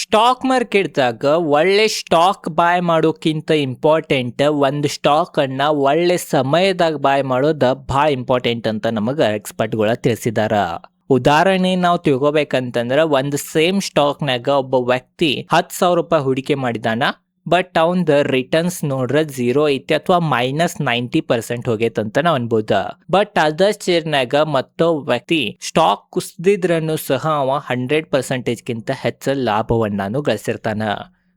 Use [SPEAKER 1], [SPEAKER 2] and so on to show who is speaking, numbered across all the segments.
[SPEAKER 1] Stock ಮಾರ್ಕೆಟ್ದಾಗ ಒಳ್ಳೆ stock ಬಾಯ್ ಮಾಡೋಕ್ಕಿಂತ important ಒಂದು ಸ್ಟಾಕ್ ಅನ್ನ ಒಳ್ಳೆ ಸಮಯದಾಗ ಬಾಯ್ ಮಾಡೋದು ಭಾಳ ಇಂಪಾರ್ಟೆಂಟ್ ಅಂತ ನಮಗೆ ಎಕ್ಸ್ಪರ್ಟ್ಗಳ ತಿಳಿಸಿದಾರ. ಉದಾಹರಣೆ ನಾವು ತಿಳ್ಕೊಬೇಕಂತಂದ್ರೆ ಒಂದು ಸೇಮ್ ಸ್ಟಾಕ್ನಾಗ ಒಬ್ಬ ವ್ಯಕ್ತಿ 10,000 ರೂಪಾಯಿ ಹೂಡಿಕೆ ಮಾಡಿದಾನ. ಬಟ್ ಅವಂದ ರಿಟರ್ನ್ಸ್ ನೋಡ್ರೆ 0 ಐತಿ ಅಥವಾ -90% ಹೋಗೈತಂತ ನಾವು ಅನ್ಬೋದ. ಬಟ್ ಅದ ಶೇರ್ನಾಗ ಮತ್ತೊಬ್ಬ ವ್ಯಕ್ತಿ ಸ್ಟಾಕ್ ಕುಸ್ದಿದ್ರನು ಸಹ ಅವ 100% ಗಿಂತ ಹೆಚ್ಚು ಲಾಭವನ್ನಾನು ಗಳಿಸಿರ್ತಾನ.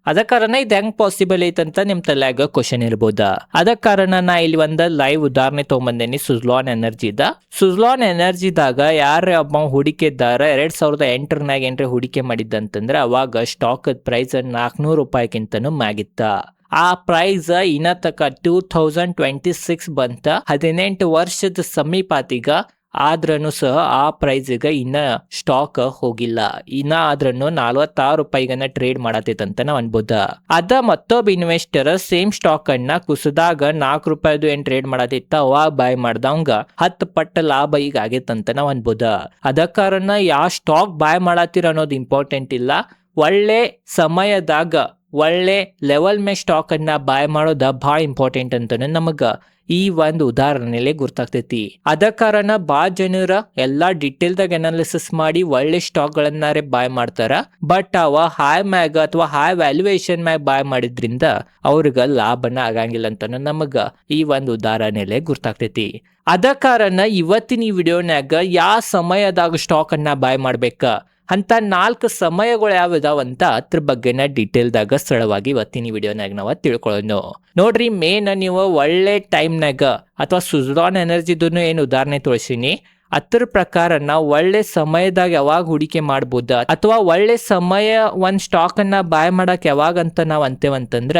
[SPEAKER 1] ಅದ ಕಾರಣ ಇದು ಹೆಂಗ್ ಪಾಸಿಬಲ್ ಐತಂತ ನಿಮ್ ತಲೆಯಾಗ ಕ್ವಶನ್ ಇರ್ಬೋದ. ಅದ ಕಾರಣ ನಾ ಇಲ್ಲಿ ಒಂದು ಲೈವ್ ಉದಾಹರಣೆ ತಗೊಂಬಂದೇನಿ ಸುಜ್ಲಾನ್ ಎನರ್ಜಿದ. ಸುಜ್ಲಾನ್ ಎನರ್ಜಿದಾಗ ಯಾರ ಒಬ್ಬ ಹೂಡಿಕೆದಾರ 2008 ಏನ್ರಿ ಹೂಡಿಕೆ ಮಾಡಿದ್ದಂತಂದ್ರ ಅವಾಗ ಸ್ಟಾಕ್ ಪ್ರೈಸ್ 400 ರೂಪಾಯಿಗಿಂತನೂ ಮ್ಯಾಗಿತ್ತ. ಆ ಪ್ರೈಸ್ ಇನ್ನ ತಕ 2026 ಬಂತ. 18 ವರ್ಷದ ಸಮೀಪಾತಿಗ ಆದ್ರೂ ಸಹ ಆ ಪ್ರೈಸ್ಗೆ ಇನ್ನ ಸ್ಟಾಕ್ ಹೋಗಿಲ್ಲ. ಇನ್ನ ಆದ್ರೂ 46 ರೂಪಾಯಿಗನ್ನ ಟ್ರೇಡ್ ಮಾಡತೈತಂತ ನಾವ್ ಅನ್ಬೋದ. ಅದ ಮತ್ತೊಬ್ಬ ಇನ್ವೆಸ್ಟರ್ ಸೇಮ್ ಸ್ಟಾಕ್ ಅನ್ನ ಕುಸದಾಗ 4 ರೂಪಾಯಿದು ಏನ್ ಟ್ರೇಡ್ ಮಾಡತಿತ್ತ ಅವಾಗ ಬಾಯ್ ಮಾಡ್ದವಂಗ 10 ಪಟ್ಟು ಲಾಭ ಈಗ ಆಗೈತಂತ ನಾವ್ ಅನ್ಬೋದ. ಅದ ಕಾರಣ ಯಾವ ಸ್ಟಾಕ್ ಬಾಯ್ ಮಾಡತ್ತೀರ ಅನ್ನೋದು ಇಂಪಾರ್ಟೆಂಟ್ ಇಲ್ಲ, ಒಳ್ಳೆ ಸಮಯದಾಗ ಒಳ್ಳೆ ಲೆವೆಲ್ ಮೇ ಸ್ಟಾಕ್ ಅನ್ನ ಬಾಯ್ ಮಾಡೋದ ಭಾಳ ಇಂಪಾರ್ಟೆಂಟ್ ಅಂತ ನಮಗ ಈ ಒಂದು ಉದಾಹರಣೆಲೆ ಗುರ್ತಾಗ್ತೈತಿ. ಅದ ಕಾರಣ ಭಾಳ ಜನರ ಎಲ್ಲಾ ಡಿಟೇಲ್ದಾಗ ಅನಾಲಿಸಿಸ್ ಮಾಡಿ ಒಳ್ಳೆ ಸ್ಟಾಕ್ ಗಳನ್ನಾರೆ ಬಾಯ್ ಮಾಡ್ತಾರ. ಬಟ್ ಅವ ಹೈ ಮ್ಯಾಗ ಅಥವಾ ಹೈ ವ್ಯಾಲ್ಯೂಯೇಷನ್ ಮ್ಯಾಗ ಬಾಯ್ ಮಾಡಿದ್ರಿಂದ ಅವ್ರಿಗೆ ಲಾಭನ ಆಗಂಗಿಲ್ಲ ಅಂತ ನಮಗ ಈ ಒಂದು ಉದಾಹರಣೆಲೆ ಗುರ್ತಾಗ್ತೈತಿ. ಅದ ಕಾರಣ ಇವತ್ತಿನ ಈ ವಿಡಿಯೋನ್ಯಾಗ ಯಾವ ಸಮಯದಾಗ ಸ್ಟಾಕ್ ಅನ್ನ ಬಾಯ್ ಮಾಡ್ಬೇಕ ಅಂತ 4 ಸಮಯಗಳು ಯಾವ್ದಾವಂತ ಅದ್ರ ಬಗ್ಗೆನ ಡಿಟೇಲ್ದಾಗ ಸರಳವಾಗಿ ಇವತ್ತಿನ ವಿಡಿಯೋನಾಗ ನಾವು ತಿಳ್ಕೊಳ್ಳೋಣ. ನೋಡ್ರಿ, ಮೇನ್ ನೀವು ಒಳ್ಳೆ ಟೈಮ್ನಾಗ ಅಥವಾ ಸುಜ್ಲಾನ್ ಎನರ್ಜಿದೂ ಏನು ಉದಾಹರಣೆ ತೋರಿಸಿನಿ ಅದ್ರ ಪ್ರಕಾರ ನಾವು ಒಳ್ಳೆ ಸಮಯದಾಗ ಯಾವಾಗ ಹೂಡಿಕೆ ಮಾಡ್ಬೋದ ಅಥವಾ ಒಳ್ಳೆ ಸಮಯ ಒಂದ್ ಸ್ಟಾಕ್ ಅನ್ನ ಬಾಯ್ ಮಾಡಕ್ ಯಾವಾಗ ಅಂತ ನಾವ್ ಅಂತೇವಂತಂದ್ರ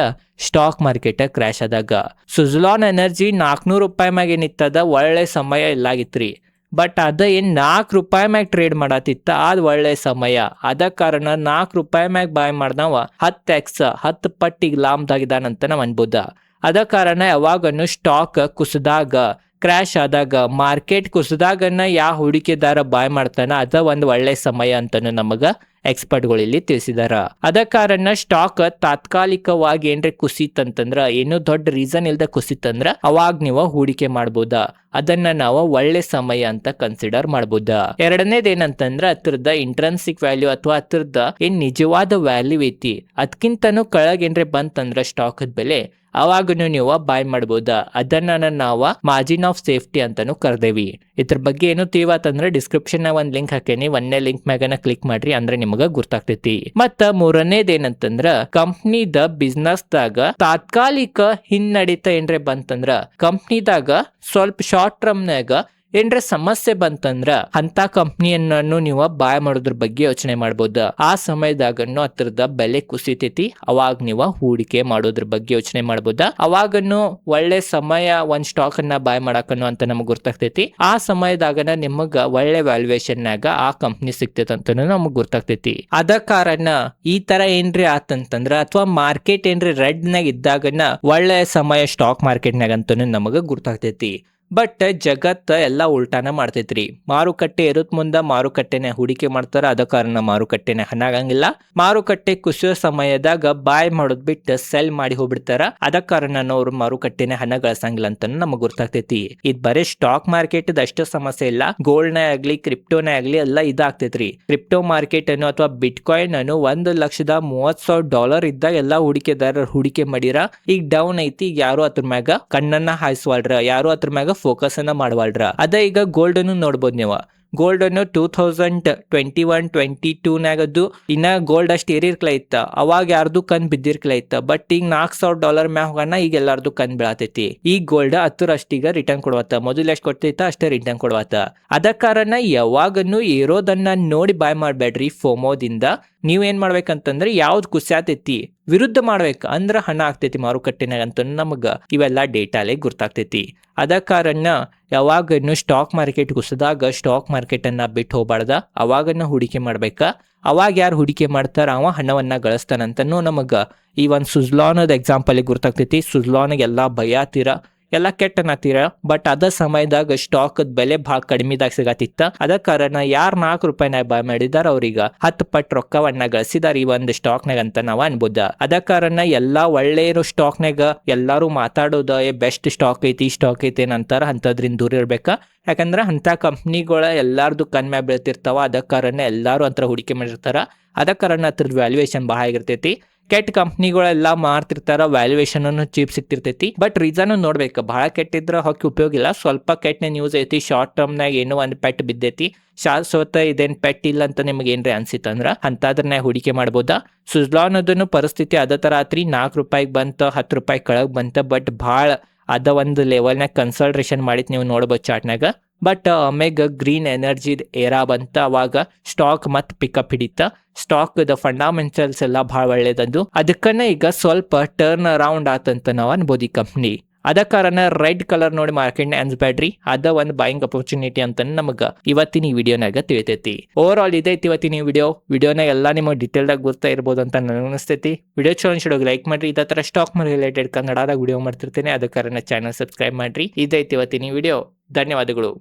[SPEAKER 1] ಸ್ಟಾಕ್ ಮಾರ್ಕೆಟ್ ಕ್ರಾಶ್ ಆದಾಗ. ಸುಜ್ಲಾನ್ ಎನರ್ಜಿ 400 ರೂಪಾಯಿ ಮ್ಯಾಗ ಏನಿತ್ತದ ಒಳ್ಳೆ ಸಮಯ ಇಲ್ಲಾಗಿತ್ರಿ. ಬಟ್ ಅದ ಏನ್ 4 ರೂಪಾಯಿ ಮ್ಯಾಗ ಟ್ರೇಡ್ ಮಾಡತ್ತಿತ್ತ ಅದ್ ಒಳ್ಳೆ ಸಮಯ. ಅದ ಕಾರಣ 4 ರೂಪಾಯಿ ಮ್ಯಾಗ ಬಾಯ್ ಮಾಡ್ದವ 10 ಪಟ್ಟಿಗೆ ಲಾಭದಾಗಿದ್ದಾನಂತ ನಾವ್ ಅನ್ಬೋದ. ಅದ ಕಾರಣ ಯಾವಾಗನು ಸ್ಟಾಕ್ ಕುಸಿದಾಗ, ಕ್ರಾಶ್ ಆದಾಗ, ಮಾರ್ಕೆಟ್ ಕುಸಿದಾಗನ್ನ ಯಾವ ಹೂಡಿಕೆದಾರ ಬಾಯ್ ಮಾಡ್ತಾನ ಅದ ಒಂದು ಒಳ್ಳೆ ಸಮಯ ಅಂತಾನು ನಮಗ ಎಕ್ಸ್ಪರ್ಟ್ಗಳು ಇಲ್ಲಿ ತಿಳಿಸಿದಾರ. ಅದ ಕಾರಣ ಸ್ಟಾಕ್ ತಾತ್ಕಾಲಿಕವಾಗಿ ಏನ್ರಿ ಕುಸಿತಂತಂದ್ರ ಏನು ದೊಡ್ಡ ರೀಸನ್ ಇಲ್ದ ಕುಸಿತಂದ್ರ ಅವಾಗ ನೀವು ಹೂಡಿಕೆ ಮಾಡ್ಬೋದ. ಅದನ್ನ ನಾವು ಒಳ್ಳೆ ಸಮಯ ಅಂತ ಕನ್ಸಿಡರ್ ಮಾಡ್ಬೋದ. ಎರಡನೇದ್ ಏನಂತಂದ್ರ ಅದ್ರದ ಇಂಟ್ರೆನ್ಸಿಕ್ ವ್ಯಾಲ್ಯೂ ಅಥವಾ ಅದ್ರದ ಏನ್ ನಿಜವಾದ ವ್ಯಾಲ್ಯೂ ಐತಿ ಅದಕ್ಕಿಂತನೂ ಕೆಳಗ್ ಏನ್ರಿ ಬಂತಂದ್ರ ಸ್ಟಾಕ್ ಬೆಲೆ ಅವಾಗನು ನೀವು ಬಾಯ್ ಮಾಡ್ಬೋದ. ಅದನ್ನ ನಾವು ಮಾರ್ಜಿನ್ ಆಫ್ ಸೇಫ್ಟಿ ಅಂತಾನು ಕರ್ದೇವಿ. ಇದ್ರ ಬಗ್ಗೆ ಏನು ತಿಳಿವತ್ತಂದ್ರೆ ಡಿಸ್ಕ್ರಿಪ್ಷನ್ ನಾಗ ಒಂದ್ ಲಿಂಕ್ ಹಾಕೇನಿ, ಒಂದೇ ಲಿಂಕ್ ಮ್ಯಾಗನ ಕ್ಲಿಕ್ ಮಾಡ್ರಿ ಅಂದ್ರೆ ನಿಮಗ ಗುರ್ತಾಗ್ತೈತಿ. ಮತ್ತ ಮೂರನೇದ್ ಏನಂತಂದ್ರ ಕಂಪ್ನಿದ ಬಿಸ್ನೆಸ್ ದಾಗ ತಾತ್ಕಾಲಿಕ ಹಿನ್ನಡಿತ ಏನ್ರೆ ಬಂತಂದ್ರ ಕಂಪ್ನಿದಾಗ ಸ್ವಲ್ಪ ಶಾರ್ಟ್ ಟರ್ಮ್ ನಾಗ ಏನ್ರ ಸಮಸ್ಯೆ ಬಂತಂದ್ರ ಅಂತ ಕಂಪ್ನಿಯನ್ನು ನೀವು ಬಾಯ್ ಮಾಡೋದ್ರ ಬಗ್ಗೆ ಯೋಚನೆ ಮಾಡ್ಬೋದ. ಆ ಸಮಯದಾಗನ್ನು ಅದ್ರದ ಬೆಲೆ ಕುಸಿತೈತಿ, ಅವಾಗ ನೀವು ಹೂಡಿಕೆ ಮಾಡೋದ್ರ ಬಗ್ಗೆ ಯೋಚನೆ ಮಾಡ್ಬೋದ. ಅವಾಗನ್ನು ಒಳ್ಳೆ ಸಮಯ ಒಂದ್ ಸ್ಟಾಕ್ ಅನ್ನ ಬಾಯ್ ಮಾಡಕನು ಅಂತ ನಮಗ್ ಗೊತ್ತಾಗ್ತೈತಿ. ಆ ಸಮಯದಾಗನ ನಿಮಗ ಒಳ್ಳೆ ವ್ಯಾಲ್ಯೂಯೇಷನ್ ನಾಗ ಆ ಕಂಪ್ನಿ ಸಿಗ್ತೈತಿ ಅಂತ ನಮಗ್ ಗೊತ್ತಾಗ್ತೈತಿ. ಅದ ಕಾರಣ ಈ ತರ ಏನ್ರಿ ಆತಂತಂದ್ರ ಅಥವಾ ಮಾರ್ಕೆಟ್ ಏನ್ರಿ ರೆಡ್ ನಾಗ ಇದ್ದಾಗನ ಒಳ್ಳೆ ಸಮಯ ಸ್ಟಾಕ್ ಮಾರ್ಕೆಟ್ ನಾಗ ಅಂತ ನಮಗ ಗೊತ್ತಾಗ್ತೈತಿ. ಬಟ್ ಜಗತ್ತ ಎಲ್ಲಾ ಉಲ್ಟಾನ ಮಾಡ್ತೈತ್ರಿ. ಮಾರುಕಟ್ಟೆ ಇರುತ್ ಮುಂದ ಮಾರುಕಟ್ಟೆನೆ ಹೂಡಿಕೆ ಮಾಡ್ತಾರ. ಅದ ಕಾರಣ ಮಾರುಕಟ್ಟೆನೆ ಹಣ ಆಗಂಗಿಲ್ಲ. ಮಾರುಕಟ್ಟೆ ಕುಸಿಯೋ ಸಮಯದಾಗ ಬಾಯ್ ಮಾಡೋದ್ ಬಿಟ್ಟು ಸೆಲ್ ಮಾಡಿ ಹೋಗ್ಬಿಡ್ತಾರ. ಅದ ಕಾರಣ ಅವ್ರು ಮಾರುಕಟ್ಟೆನೆ ಹಣ ಗಳಿಸಂಗಿಲ್ಲ ಅಂತ ನಮಗ್ ಗೊತ್ತಾಗ್ತೈತಿ. ಇದ್ ಬರೀ ಸ್ಟಾಕ್ ಮಾರ್ಕೆಟ್ ಅಷ್ಟು ಸಮಸ್ಯೆ ಇಲ್ಲ, ಗೋಲ್ಡ್ ನೇ ಆಗ್ಲಿ ಕ್ರಿಪ್ಟೋನೇ ಆಗ್ಲಿ ಎಲ್ಲ ಇದಾಗ್ತೈತ್ರಿ. ಕ್ರಿಪ್ಟೋ ಮಾರ್ಕೆಟ್ ಅನ್ನು ಅಥವಾ ಬಿಟ್ ಕಾಯಿನ್ ಅನ್ನು $1,30,000 ಇದ್ದಾಗ ಎಲ್ಲಾ ಹೂಡಿಕೆದಾರರು ಹೂಡಿಕೆ ಮಾಡಿರ. ಈಗ ಡೌನ್ ಐತಿ, ಈಗ ಯಾರು ಅದ್ರ ಮ್ಯಾಗ ಕಣ್ಣನ್ನ ಹಾಯಿಸ್ವಾಳ್ರ, ಯಾರು ಅದ್ರ ಮ್ಯಾಗ ಫೋಕಸ್ ಅನ್ನ ಮಾಡವಾಳ್ರ. ಅದ ಈಗ ಗೋಲ್ಡ್ ಅನ್ನು ನೋಡ್ಬೋದು ನೀವು. ಗೋಲ್ಡ್ ಅನ್ನು 2021-22 ನಾಗದ್ದು ಇನ್ನ ಗೋಲ್ಡ್ ಅಷ್ಟು ಏರಿರ್ಕ್ಲ ಇತ್ತ, ಅವಾಗ ಯಾರ್ದು ಕಣ್ ಬಿದ್ದಿರ್ಕ್ಲ ಇತ್ತ. ಬಟ್ ಈಗ $4,000 ಮ್ಯಾಗ ಹೋಗೋಣ, ಈಗ ಎಲ್ಲಾರ್ದು ಕಣ್ ಬೀಳತೈತಿ. ಈಗ ಗೋಲ್ಡ್ 10 ಈಗ ರಿಟರ್ನ್ ಕೊಡ್ವತ್ತ, ಮೊದಲು ಎಷ್ಟು ಕೊಡ್ತೈತ ಅಷ್ಟೇ ರಿಟರ್ನ್ ಕೊಡ್ವತ್ತ. ಅದ ಕಾರಣ ಯಾವಾಗನ್ನು ಏರೋದನ್ನ ನೋಡಿ ಬಾಯ್ ಮಾಡ್ಬೇಡ್ರಿ ಫೋಮೋದಿಂದ. ನೀವೇನ್ ಮಾಡ್ಬೇಕಂತಂದ್ರೆ ಯಾವ್ದು ಕುಸಿಯಾತೈತಿ ವಿರುದ್ಧ ಮಾಡ್ಬೇಕ ಅಂದ್ರ ಹಣ ಆಗ್ತೈತಿ ಮಾರುಕಟ್ಟೆನಾಗ ಅಂತ ನಮಗ ಇವೆಲ್ಲಾ ಡೇಟಾಲೆ ಗುರ್ತಾಗ್ತೈತಿ. ಅದ ಕಾರಣ ಯಾವಾಗನ್ನು ಸ್ಟಾಕ್ ಮಾರ್ಕೆಟ್ ಕುಸಿದಾಗ ಸ್ಟಾಕ್ ಮಾರ್ಕೆಟ್ ಅನ್ನ ಬಿಟ್ಟು ಹೋಗ್ಬಾರ್ದ, ಅವಾಗನ್ನ ಹೂಡಿಕೆ ಮಾಡ್ಬೇಕ. ಅವಾಗ ಯಾರು ಹೂಡಿಕೆ ಮಾಡ್ತಾರ ಅವ ಹಣವನ್ನ ಗಳಿಸ್ತಾನಂತನೂ ನಮಗ ಈ ಒಂದು ಸುಜ್ಲಾನ್ ಎಕ್ಸಾಂಪಲ್ ಗುರ್ತಾಗ್ತೈತಿ. ಸುಜ್ಲಾನ್ ಎಲ್ಲಾ ಭಯ ತೀರ ಎಲ್ಲ ಕೆಟ್ಟ ಅನ್ನತ್ತೀರ. ಬಟ್ ಅದ ಸಮಯದಾಗ ಸ್ಟಾಕ್ ಬೆಲೆ ಭಾಳ ಕಡಿಮೆದಾಗ ಸಿಗತ್ತಿತ್ತ. ಅದ ಕಾರಣ ಯಾರು 4 ರೂಪಾಯಿನಾಗ ಬಾಯ್ ಮಾಡಿದಾರ ಅವ್ರೀಗ 10 ಪಟ್ಟು ರೊಕ್ಕವನ್ನ ಗಳಿಸಿದಾರ ಈ ಒಂದು ಸ್ಟಾಕ್ನಾಗ ಅಂತ ನಾವ್ ಅನ್ಬೋದ. ಅದ ಕಾರಣ ಎಲ್ಲಾ ಒಳ್ಳೆ ಇರೋ ಸ್ಟಾಕ್ನಾಗ ಎಲ್ಲಾರು ಮಾತಾಡೋದ ಬೆಸ್ಟ್ ಸ್ಟಾಕ್ ಐತಿ ಏನಂತಾರ ಅಂತದ್ರಿಂದ ದೂರ ಇರ್ಬೇಕ. ಯಾಕಂದ್ರ ಅಂತ ಕಂಪ್ನಿಗಳ ಎಲ್ಲಾರ್ದು ಕಣ್ಮ್ಯಾಗ ಬೀಳ್ತಿರ್ತಾವ. ಅದ ಕಾರಣ ಎಲ್ಲಾರು ಅಂತ ಹೂಡಿಕೆ ಮಾಡಿರ್ತಾರ. ಅದ ಕಾರಣ ಅದ್ರದ್ದು ವ್ಯಾಲ್ಯೂಯೇಷನ್ ಭಾಳ ಆಗಿರ್ತೈತಿ. ಕೆಟ್ಟ ಕಂಪ್ನಿಗಳೆಲ್ಲ ಮಾರ್ತಿರ್ತಾರ, ವ್ಯಾಲ್ಯೂಯೇಷನ್ ಚೀಪ್ ಸಿಗ್ತಿರ್ತೈತಿ. ಬಟ್ ರೀಸನ್ ನೋಡ್ಬೇಕು, ಭಾಳ ಕೆಟ್ಟಿದ್ರ ಹೊಕ್ಕಿ ಉಪಯೋಗ ಇಲ್ಲ. ಸ್ವಲ್ಪ ಕೆಟ್ಟ ನ್ಯೂಸ್ ಐತಿ, ಶಾರ್ಟ್ ಟರ್ಮ್ನಾಗ ಏನೋ ಒಂದು ಪೆಟ್ ಬಿದ್ದೈತಿ, ಶಾಶ್ವತ ಇದೇನ್ ಪೆಟ್ ಇಲ್ಲ ಅಂತ ನಿಮ್ಗೆ ಏನ್ರಿ ಅನ್ಸಿತ್ತಂದ್ರ ಅಂತದ್ರನ್ನ ಹೂಡಿಕೆ ಮಾಡ್ಬೋದಾ. ಸುಜ್ಲಾನ್ ಅದನ್ನು ಪರಿಸ್ಥಿತಿ ಅದ ತರ ಆತ್ರಿ. 4 ರೂಪಾಯಿಗೆ ಬಂತ, 10 ರೂಪಾಯಿ ಕೆಳಗ್ ಬಂತ. ಬಟ್ ಭಾಳ ಅದ ಒಂದು ಲೆವೆಲ್ನಾಗ ಕನ್ಸಲ್ಟ್ರೇಷನ್ ಮಾಡಿತ್ ನೀವು ನೋಡ್ಬೋದು ಚಾರ್ಟ್ನಾಗ. ಬಟ್ ಆಮ್ಯಾಗ ಗ್ರೀನ್ ಎನರ್ಜಿ ಏರಾ ಬಂತ, ಅವಾಗ ಸ್ಟಾಕ್ ಮತ್ ಪಿಕಪ್ ಹಿಡಿತ. ಸ್ಟಾಕ್ ದ ಫಂಡಮೆಂಟಲ್ಸ್ ಎಲ್ಲ ಭಾಳ ಒಳ್ಳೇದದ್ದು. ಅದಕ್ಕನ್ನ ಈಗ ಸ್ವಲ್ಪ ಟರ್ನ್ ಅರೌಂಡ್ ಆತಂತ ನಾವು ಅನ್ಬೋದು ಈ ಕಂಪ್ನಿ. ಅದ ಕಾರಣ ರೆಡ್ ಕಲರ್ ನೋಡಿ ಮಾರ್ಕೆಟ್ ಅನ್ಸ್ಬೇಡ್ರಿ. ಅದ ಒಂದು ಬೈಯಿಂಗ್ ಅಪರ್ಚುನಿಟಿ ಅಂತ ನಮಗ ಇವತ್ತಿನ ಈ ವಿಡಿಯೋನಾಗ ತಿಳಿತೈತಿ. ಓವರ್ ಆಲ್ ಇದೈತಿ ಇವತ್ತಿನ ಈ ವಿಡಿಯೋನ ಎಲ್ಲ ನಿಮಗೆ ಡಿಟೇಲ್ದಾಗ ಗೊತ್ತಾ ಇರ್ಬೋದು ಅಂತ ನನಗೆ ಅನಿಸ್ತೈತಿ. ವಿಡಿಯೋ ಚಲೋ ಲೈಕ್ ಮಾಡ್ರಿ. ಇದೇ ತರ ಸ್ಟಾಕ್ ರಿಲೇಟೆಡ್ ಕನ್ನಡದಾಗ ವಿಡಿಯೋ ಮಾಡ್ತಿರ್ತೇನೆ. ಅದ ಕಾರಣ ಚಾನಲ್ ಸಬ್ಸ್ಕ್ರೈಬ್ ಮಾಡ್ರಿ. ಇದೈತಿ ಇವತ್ತಿನ ಈ ವಿಡಿಯೋ. ಧನ್ಯವಾದಗಳು.